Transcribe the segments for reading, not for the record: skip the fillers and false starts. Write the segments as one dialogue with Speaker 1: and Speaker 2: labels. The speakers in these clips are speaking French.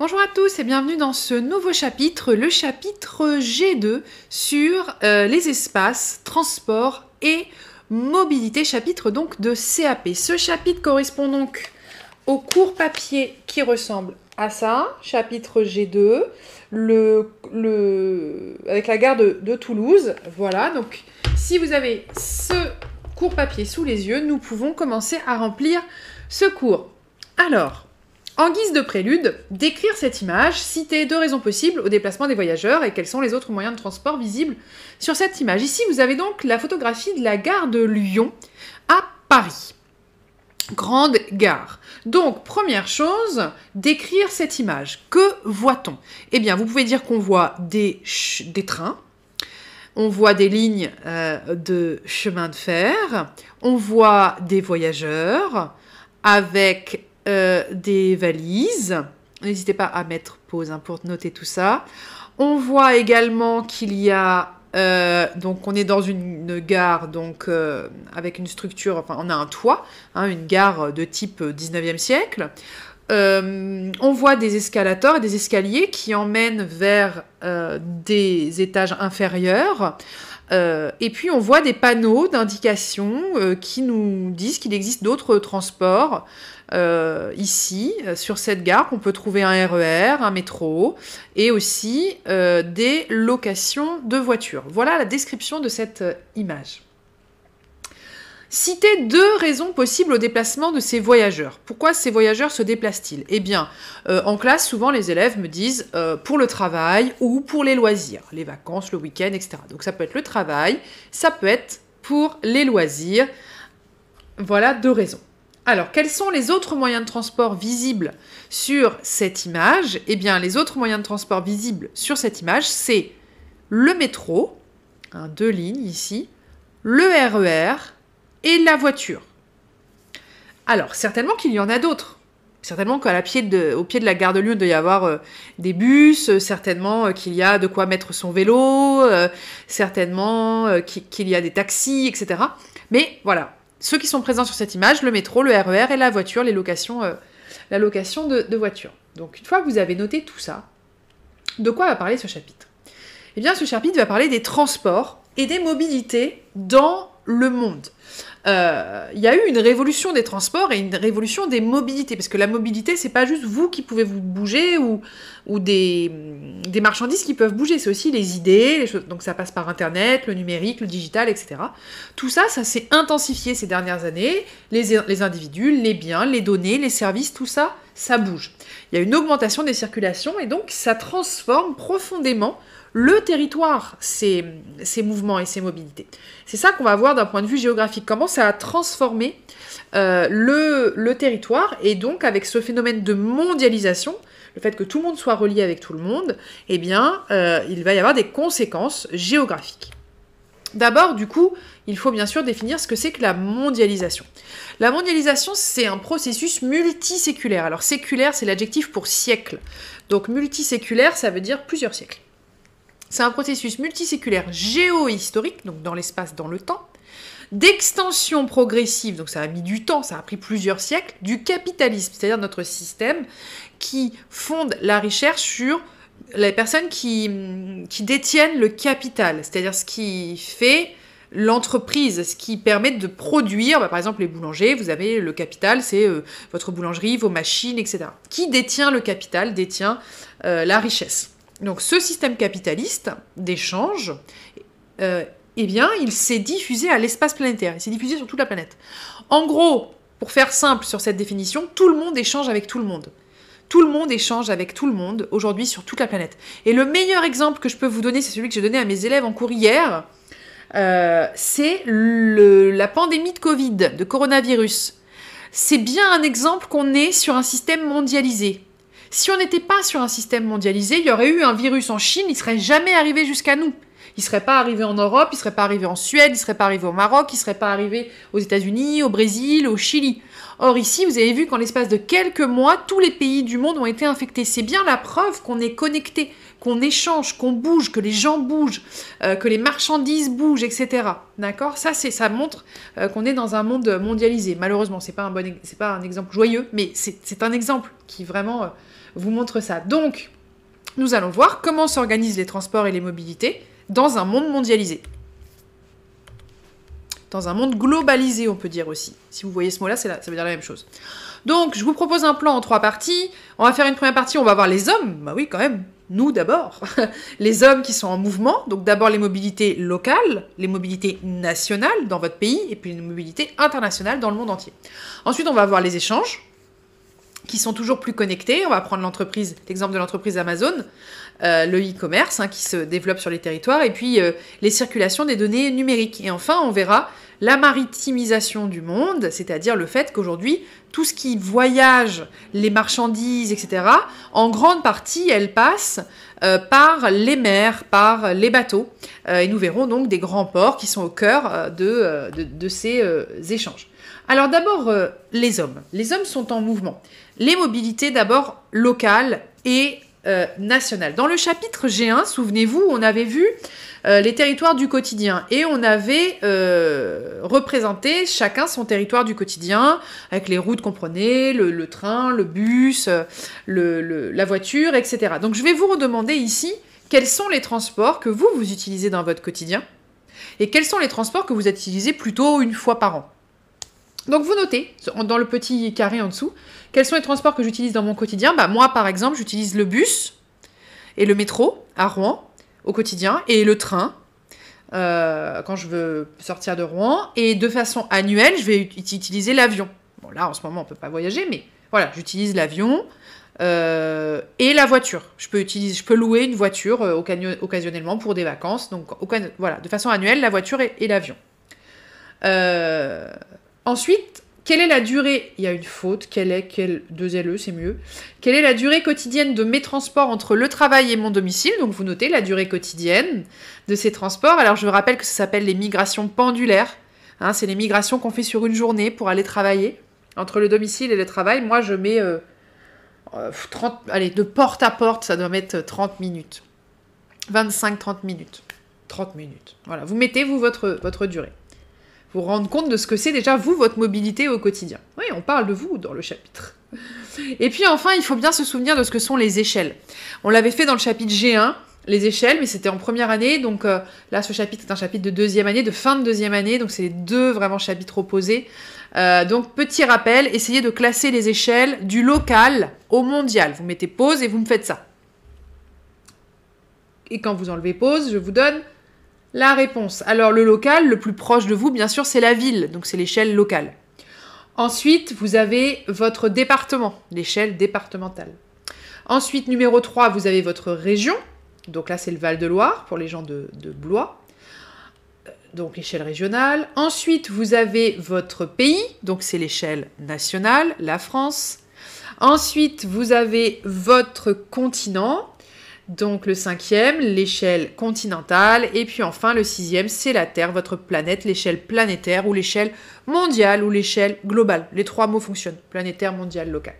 Speaker 1: Bonjour à tous et bienvenue dans ce nouveau chapitre, le chapitre G2 sur les espaces, transport et mobilité, chapitre donc de CAP. Ce chapitre correspond donc au cours papier qui ressemble à ça, chapitre G2, avec la gare de Toulouse. Voilà, donc si vous avez ce cours papier sous les yeux, nous pouvons commencer à remplir ce cours. Alors, en guise de prélude, décrire cette image, citer 2 raisons possibles au déplacement des voyageurs et quels sont les autres moyens de transport visibles sur cette image. Ici, vous avez donc la photographie de la gare de Lyon à Paris. Grande gare. Donc, première chose, décrire cette image. Que voit-on? Eh bien, vous pouvez dire qu'on voit des trains, on voit des lignes de chemin de fer, on voit des voyageurs avec des valises. N'hésitez pas à mettre pause pour noter tout ça. On voit également qu'il y a donc on est dans une gare donc avec une structure, enfin on a un toit, une gare de type 19e siècle. On voit des escalators et des escaliers qui emmènent vers des étages inférieurs. Et puis on voit des panneaux d'indication qui nous disent qu'il existe d'autres transports ici, sur cette gare, qu'on peut trouver un RER, un métro, et aussi des locations de voitures. Voilà la description de cette image. Citer 2 raisons possibles au déplacement de ces voyageurs. Pourquoi ces voyageurs se déplacent-ils? Eh bien, en classe, souvent les élèves me disent pour le travail ou pour les loisirs, les vacances, le week-end, etc. Donc ça peut être le travail, ça peut être pour les loisirs. Voilà 2 raisons. Alors, quels sont les autres moyens de transport visibles sur cette image? Eh bien, les autres moyens de transport visibles sur cette image, c'est le métro, 2 lignes ici, le RER, et la voiture. Alors, certainement qu'il y en a d'autres. Certainement au pied de la gare de Lyon, il doit y avoir des bus, certainement qu'il y a de quoi mettre son vélo, certainement qu'il y a des taxis, etc. Mais voilà, ceux qui sont présents sur cette image, le métro, le RER et la voiture, la location de voiture. Donc, une fois que vous avez noté tout ça, de quoi va parler ce chapitre? Eh bien, ce chapitre va parler des transports et des mobilités dans le monde. Il y a eu une révolution des transports et une révolution des mobilités, parce que la mobilité, c'est pas juste vous qui pouvez vous bouger ou des marchandises qui peuvent bouger, c'est aussi les idées, les choses. Donc ça passe par Internet, le numérique, le digital, etc. Tout ça, ça s'est intensifié ces dernières années. Les individus, les biens, les données, les services, tout ça, ça bouge. Il y a une augmentation des circulations et donc ça transforme profondément le territoire, ces mouvements et ces mobilités. C'est ça qu'on va voir d'un point de vue géographique, comment ça a transformé le territoire, et donc avec ce phénomène de mondialisation, le fait que tout le monde soit relié avec tout le monde, eh bien, il va y avoir des conséquences géographiques. D'abord, du coup, il faut bien sûr définir ce que c'est que la mondialisation. La mondialisation, c'est un processus multiséculaire. Alors, séculaire, c'est l'adjectif pour siècle. Donc, multiséculaire, ça veut dire plusieurs siècles. C'est un processus multiséculaire géohistorique, donc dans l'espace, dans le temps, d'extension progressive, donc ça a mis du temps, ça a pris plusieurs siècles, du capitalisme, c'est-à-dire notre système qui fonde la richesse sur les personnes qui détiennent le capital, c'est-à-dire ce qui fait l'entreprise, ce qui permet de produire, par exemple les boulangers, vous avez le capital, c'est votre boulangerie, vos machines, etc. Qui détient le capital, détient la richesse. Donc ce système capitaliste d'échange, eh bien, il s'est diffusé à l'espace planétaire, il s'est diffusé sur toute la planète. En gros, pour faire simple sur cette définition, tout le monde échange avec tout le monde. Tout le monde échange avec tout le monde aujourd'hui sur toute la planète. Et le meilleur exemple que je peux vous donner, c'est celui que j'ai donné à mes élèves en cours hier, c'est la pandémie de Covid, de coronavirus. C'est bien un exemple qu'on est sur un système mondialisé. Si on n'était pas sur un système mondialisé, il y aurait eu un virus en Chine, il ne serait jamais arrivé jusqu'à nous. Il ne serait pas arrivé en Europe, il ne serait pas arrivé en Suède, il ne serait pas arrivé au Maroc, il ne serait pas arrivé aux États-Unis, au Brésil, au Chili. Or ici, vous avez vu qu'en l'espace de quelques mois, tous les pays du monde ont été infectés. C'est bien la preuve qu'on est connectés, qu'on échange, qu'on bouge, que les gens bougent, que les marchandises bougent, etc. D'accord ? Ça montre qu'on est dans un monde mondialisé. Malheureusement, c'est pas un exemple joyeux, mais c'est un exemple qui vraiment vous montre ça. Donc, nous allons voir comment s'organisent les transports et les mobilités dans un monde mondialisé. Dans un monde globalisé, on peut dire aussi. Si vous voyez ce mot-là, ça veut dire la même chose. Donc, je vous propose un plan en 3 parties. On va faire une première partie, on va voir les hommes. Bah oui, quand même, nous d'abord. Les hommes qui sont en mouvement. Donc d'abord les mobilités locales, les mobilités nationales dans votre pays, et puis les mobilités internationales dans le monde entier. Ensuite, on va voir les échanges, qui sont toujours plus connectés. On va prendre l'exemple de l'entreprise Amazon, le e-commerce, qui se développe sur les territoires, et puis les circulations des données numériques. Et enfin, on verra la maritimisation du monde, c'est-à-dire le fait qu'aujourd'hui, tout ce qui voyage, les marchandises, etc., en grande partie, elles passent par les mers, par les bateaux. Et nous verrons donc des grands ports qui sont au cœur de ces échanges. Alors d'abord, les hommes. Les hommes sont en mouvement. Les mobilités d'abord locales et nationales. Dans le chapitre G1, souvenez-vous, on avait vu les territoires du quotidien et on avait représenté chacun son territoire du quotidien avec les routes qu'on prenait, le train, le bus, la voiture, etc. Donc je vais vous redemander ici quels sont les transports que vous utilisez dans votre quotidien et quels sont les transports que vous utilisez plutôt une fois par an. Donc vous notez, dans le petit carré en dessous, quels sont les transports que j'utilise dans mon quotidien. Moi, par exemple, j'utilise le bus et le métro à Rouen au quotidien, et le train quand je veux sortir de Rouen. Et de façon annuelle, je vais utiliser l'avion. Bon, là, en ce moment, on ne peut pas voyager, mais voilà, j'utilise l'avion et la voiture. Je peux louer une voiture occasionnellement pour des vacances. Donc, voilà, de façon annuelle, la voiture et l'avion. Ensuite, quelle est la durée... Il y a une faute. Deux LE, c'est mieux. Quelle est la durée quotidienne de mes transports entre le travail et mon domicile? Donc, vous notez la durée quotidienne de ces transports. Alors, je vous rappelle que ça s'appelle les migrations pendulaires. C'est les migrations qu'on fait sur une journée pour aller travailler. Entre le domicile et le travail, moi, je mets... de porte à porte, ça doit mettre 30 minutes. 25-30 minutes. 30 minutes. Voilà, vous mettez, votre durée. Vous rendre compte de ce que c'est déjà, vous, votre mobilité au quotidien. Oui, on parle de vous dans le chapitre. Et puis enfin, il faut bien se souvenir de ce que sont les échelles. On l'avait fait dans le chapitre G1, les échelles, mais c'était en première année. Donc là, ce chapitre est un chapitre de deuxième année, de fin de deuxième année. Donc c'est les deux vraiment chapitres opposés. Donc petit rappel, essayez de classer les échelles du local au mondial. Vous mettez pause et vous me faites ça. Et quand vous enlevez pause, je vous donne... la réponse. Alors, le local, le plus proche de vous, bien sûr, c'est la ville. Donc, c'est l'échelle locale. Ensuite, vous avez votre département, l'échelle départementale. Ensuite, numéro 3, vous avez votre région. Donc là, c'est le Val-de-Loire, pour les gens de Blois. Donc, l'échelle régionale. Ensuite, vous avez votre pays. Donc, c'est l'échelle nationale, la France. Ensuite, vous avez votre continent. Donc le 5e, l'échelle continentale, et puis enfin le 6e, c'est la Terre, votre planète, l'échelle planétaire ou l'échelle mondiale ou l'échelle globale. Les 3 mots fonctionnent, planétaire, mondial, local.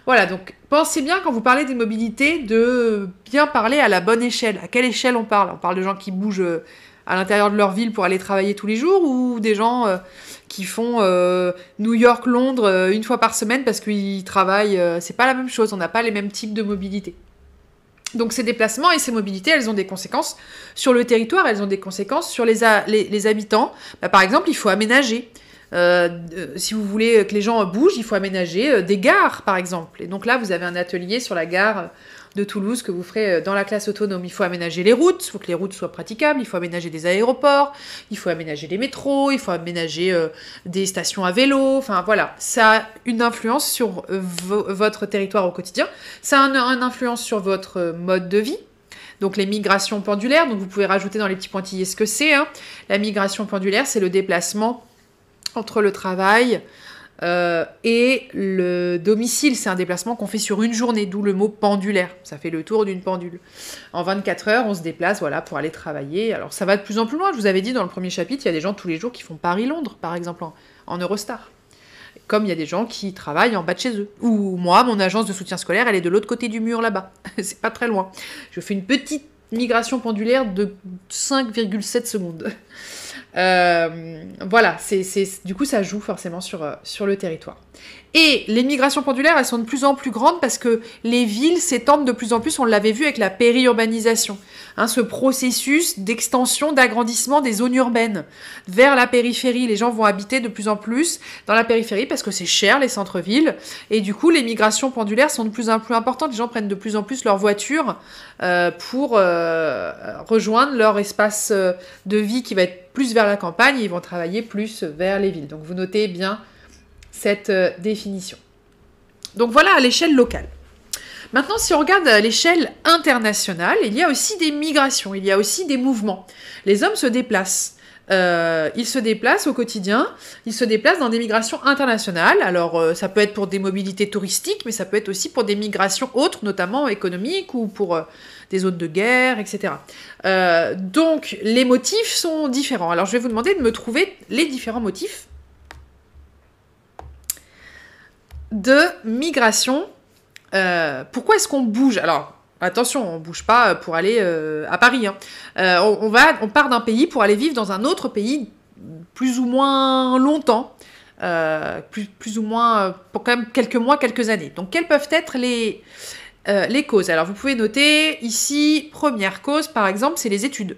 Speaker 1: Voilà, donc pensez bien quand vous parlez des mobilités de bien parler à la bonne échelle. À quelle échelle on parle? On parle de gens qui bougent à l'intérieur de leur ville pour aller travailler tous les jours, ou des gens qui font New York, Londres une fois par semaine parce qu'ils travaillent. C'est pas la même chose, on n'a pas les mêmes types de mobilité. Donc ces déplacements et ces mobilités, elles ont des conséquences sur le territoire, elles ont des conséquences sur les habitants. Par exemple, il faut aménager. Si vous voulez que les gens bougent, il faut aménager des gares, par exemple. Et donc là, vous avez un atelier sur la gare de Toulouse que vous ferez dans la classe autonome. Il faut aménager les routes, il faut que les routes soient praticables, il faut aménager des aéroports, il faut aménager les métros, il faut aménager des stations à vélo. Enfin voilà, ça a une influence sur votre territoire au quotidien. Ça a une influence sur votre mode de vie. Donc les migrations pendulaires, donc vous pouvez rajouter dans les petits pointillés ce que c'est. La migration pendulaire, c'est le déplacement entre le travail et le domicile. C'est un déplacement qu'on fait sur une journée, d'où le mot pendulaire. Ça fait le tour d'une pendule. En 24 heures, on se déplace pour aller travailler. Alors ça va de plus en plus loin. Je vous avais dit dans le premier chapitre, il y a des gens tous les jours qui font Paris-Londres, par exemple, en Eurostar. Comme il y a des gens qui travaillent en bas de chez eux. Ou moi, mon agence de soutien scolaire, elle est de l'autre côté du mur là-bas. C'est pas très loin. Je fais une petite migration pendulaire de 5,7 secondes. Voilà, du coup ça joue forcément sur le territoire. Et les migrations pendulaires, elles sont de plus en plus grandes parce que les villes s'étendent de plus en plus, on l'avait vu avec la périurbanisation, hein, ce processus d'extension, d'agrandissement des zones urbaines vers la périphérie. Les gens vont habiter de plus en plus dans la périphérie parce que c'est cher les centres-villes, et du coup les migrations pendulaires sont de plus en plus importantes. Les gens prennent de plus en plus leur voiture pour rejoindre leur espace de vie qui va être plus vers la campagne, et ils vont travailler plus vers les villes. Donc vous notez bien cette définition. Donc voilà à l'échelle locale. Maintenant, si on regarde à l'échelle internationale, il y a aussi des migrations, il y a aussi des mouvements. Les hommes se déplacent. Ils se déplacent au quotidien, ils se déplacent dans des migrations internationales. Alors, ça peut être pour des mobilités touristiques, mais ça peut être aussi pour des migrations autres, notamment économiques ou pour des zones de guerre, etc. Donc, les motifs sont différents. Alors, je vais vous demander de me trouver les différents motifs de migration. Pourquoi est-ce qu'on bouge? Alors, attention, on ne bouge pas pour aller à Paris. Hein. On part d'un pays pour aller vivre dans un autre pays plus ou moins longtemps, plus ou moins pour quand même quelques mois, quelques années. Donc, quelles peuvent être les causes? Alors, vous pouvez noter ici, première cause, par exemple, c'est les études.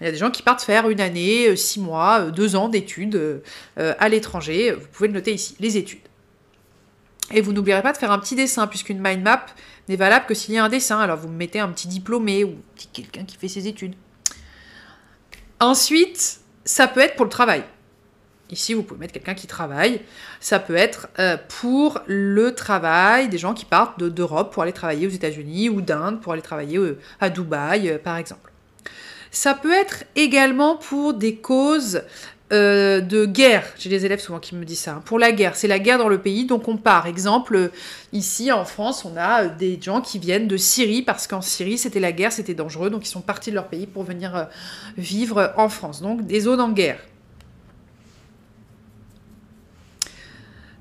Speaker 1: Il y a des gens qui partent faire 1 année, 6 mois, 2 ans d'études à l'étranger. Vous pouvez le noter ici, les études. Et vous n'oublierez pas de faire un petit dessin, puisqu'une mind map n'est valable que s'il y a un dessin. Alors vous mettez un petit diplômé ou quelqu'un qui fait ses études. Ensuite, ça peut être pour le travail. Ici, vous pouvez mettre quelqu'un qui travaille. Ça peut être pour le travail, des gens qui partent d'Europe pour aller travailler aux États-Unis ou d'Inde pour aller travailler à Dubaï, par exemple. Ça peut être également pour des causes de guerre. J'ai des élèves souvent qui me disent ça. Hein. Pour la guerre, c'est la guerre dans le pays, donc on part. Exemple, ici en France, on a des gens qui viennent de Syrie parce qu'en Syrie, c'était la guerre, c'était dangereux, donc ils sont partis de leur pays pour venir vivre en France. Donc des zones en guerre.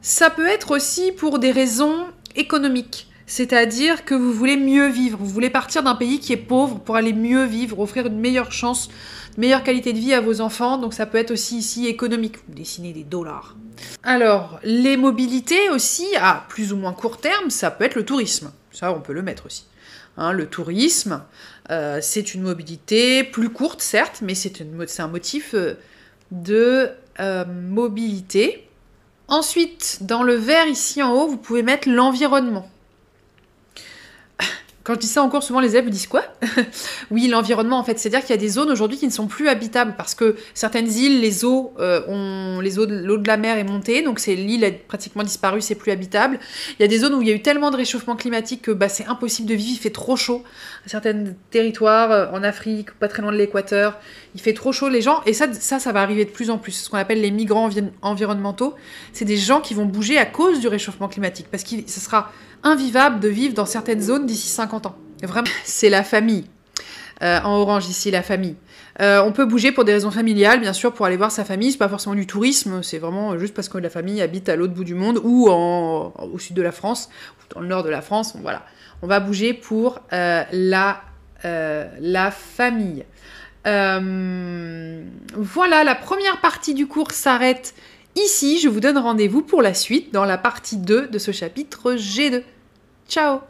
Speaker 1: Ça peut être aussi pour des raisons économiques. C'est-à-dire que vous voulez mieux vivre, vous voulez partir d'un pays qui est pauvre pour aller mieux vivre, offrir une meilleure chance, une meilleure qualité de vie à vos enfants, donc ça peut être aussi ici économique, vous dessinez des dollars. Alors, les mobilités aussi, à plus ou moins court terme, ça peut être le tourisme, ça on peut le mettre aussi. Hein, le tourisme, c'est une mobilité plus courte certes, mais c'est un motif de mobilité. Ensuite, dans le vert ici en haut, vous pouvez mettre l'environnement. Quand je dis ça encore, souvent les élèves me disent quoi? Oui, l'environnement en fait, c'est-à-dire qu'il y a des zones aujourd'hui qui ne sont plus habitables parce que certaines îles, l'eau de la mer est montée, donc l'île a pratiquement disparu, c'est plus habitable. Il y a des zones où il y a eu tellement de réchauffement climatique que c'est impossible de vivre, il fait trop chaud. Certains territoires en Afrique, pas très loin de l'équateur, il fait trop chaud les gens, et ça va arriver de plus en plus. Ce qu'on appelle les migrants environnementaux, c'est des gens qui vont bouger à cause du réchauffement climatique, parce que ce sera invivable de vivre dans certaines zones d'ici 50 ans. Vraiment, c'est la famille. En orange ici, la famille. On peut bouger pour des raisons familiales, bien sûr, pour aller voir sa famille. C'est pas forcément du tourisme, c'est vraiment juste parce que la famille habite à l'autre bout du monde ou au sud de la France, ou dans le nord de la France. Voilà, on va bouger pour la famille. Voilà, la première partie du cours s'arrête ici. Je vous donne rendez-vous pour la suite dans la partie 2 de ce chapitre G2. Ciao!